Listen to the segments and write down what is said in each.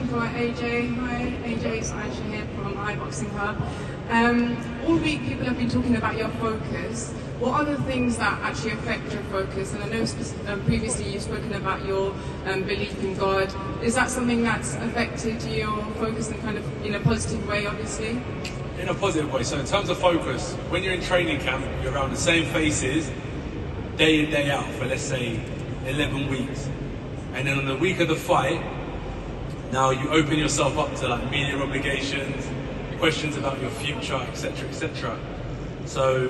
for AJ. Hi, AJ is Aisha here from iBoxing Hub. All week people have been talking about your focus. What are the things that actually affect your focus? And I know previously you've spoken about your belief in God. Is that something that's affected your focus in a positive way, obviously? In a positive way. So in terms of focus, when you're in training camp, you're around the same faces day in, day out for, let's say, 11 weeks. And then on the week of the fight, now you open yourself up to like media obligations, questions about your future, etc., etc. So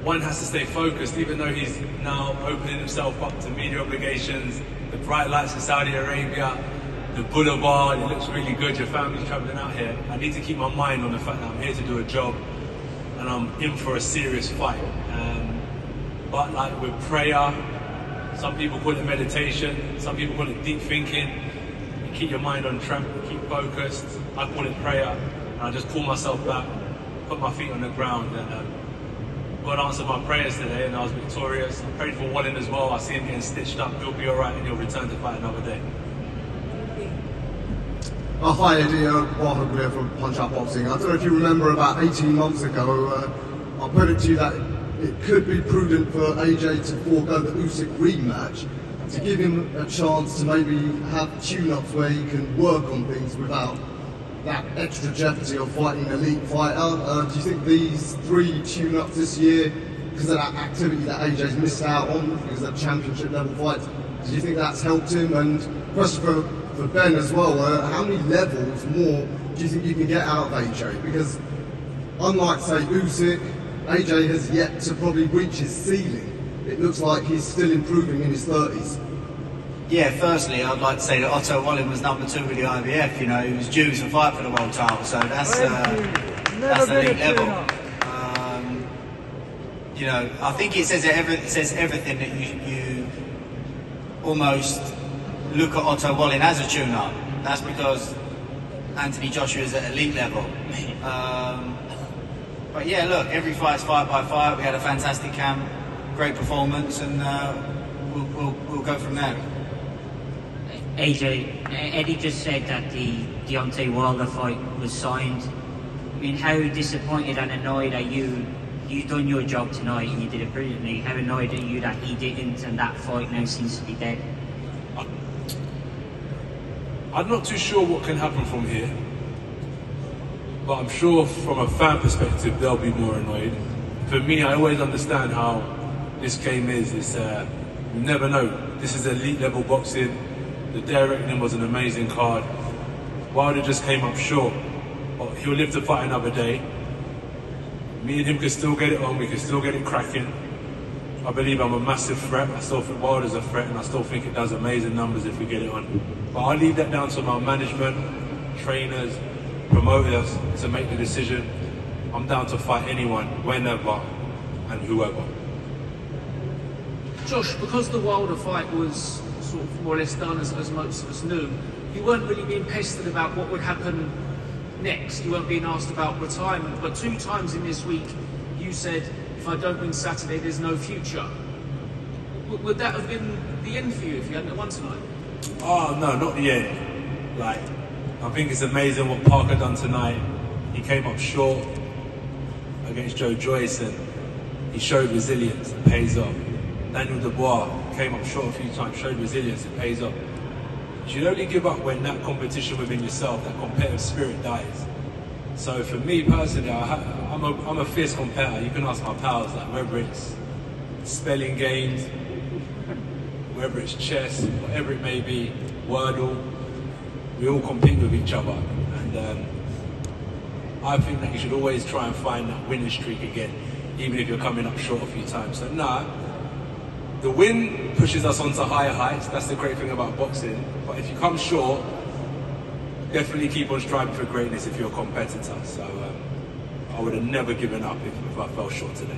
one has to stay focused, even though he's now opening himself up to media obligations, the bright lights in Saudi Arabia, the boulevard, it looks really good, your family's traveling out here. I need to keep my mind on the fact that I'm here to do a job and I'm in for a serious fight. But like with prayer, some people call it meditation, some people call it deep thinking. You keep your mind on track, keep focused. I call it prayer, and I just pull myself back, put my feet on the ground, and God answered my prayers today, and I was victorious. I prayed for Wallin as well. I see him getting stitched up. He'll be all right, and he'll return to fight another day. Hi Eddie, Wahab here from Punch Out Boxing. I don't know if you remember about 18 months ago, I put it to you that it could be prudent for AJ to forego the Usyk rematch to give him a chance to maybe have tune-ups where he can work on things without that extra jeopardy of fighting an elite fighter. Do you think these 3 tune-ups this year, because of that activity that AJ's missed out on, because of championship level fights, do you think that's helped him? And question for Ben as well, how many levels more do you think you can get out of AJ? Because unlike, say, Usyk, AJ has yet to probably reach his ceiling. It looks like he's still improving in his 30s. Yeah, firstly, I'd like to say that Otto Wallin was number 2 with the IBF. You know, he was due to fight for the world title, so that's elite level. You know, I think it says everything that you almost look at Otto Wallin as a tune-up. That's because Anthony Joshua is at elite level. But yeah, look, every fight's fight by fight. We had a fantastic camp, great performance, and we'll go from there. AJ, Eddie just said that the Deontay Wilder fight was signed. I mean, how disappointed and annoyed are you? You done your job tonight and you did it brilliantly. How annoyed are you that he didn't and that fight now seems to be dead? I'm not too sure what can happen from here, but I'm sure from a fan perspective they'll be more annoyed. For me, I always understand how this game is. It's you never know. This is elite level boxing. The directing was an amazing card. Wilder just came up short. He'll live to fight another day. Me and him can still get it on. We can still get it cracking. I believe I'm a massive threat. I still think Wilder's a threat, and I still think it does amazing numbers if we get it on. But I'll leave that down to my management, trainers, promoters to make the decision. I'm down to fight anyone, whenever, and whoever. Josh, because the Wilder fight was sort of more or less done as most of us knew, you weren't really being pestered about what would happen next. You weren't being asked about retirement, but 2 times in this week you said, if I don't win Saturday, there's no future. Would that have been the end for you if you hadn't won tonight? Oh no, not the end. Like, I think it's amazing what Parker done tonight. He came up short against Joe Joyce and he showed resilience, it pays off. Daniel Dubois came up short a few times, showed resilience, it pays off. You should only give up when that competition within yourself, that competitive spirit dies. So for me personally, I'm a fierce competitor. You can ask my pals, like whether it's spelling games, whether it's chess, whatever it may be, Wordle, we all compete with each other. And I think that you should always try and find that winning streak again, even if you're coming up short a few times. So the win pushes us onto higher heights. That's the great thing about boxing. But if you come short, definitely keep on striving for greatness if you're a competitor. So I would have never given up if I fell short today.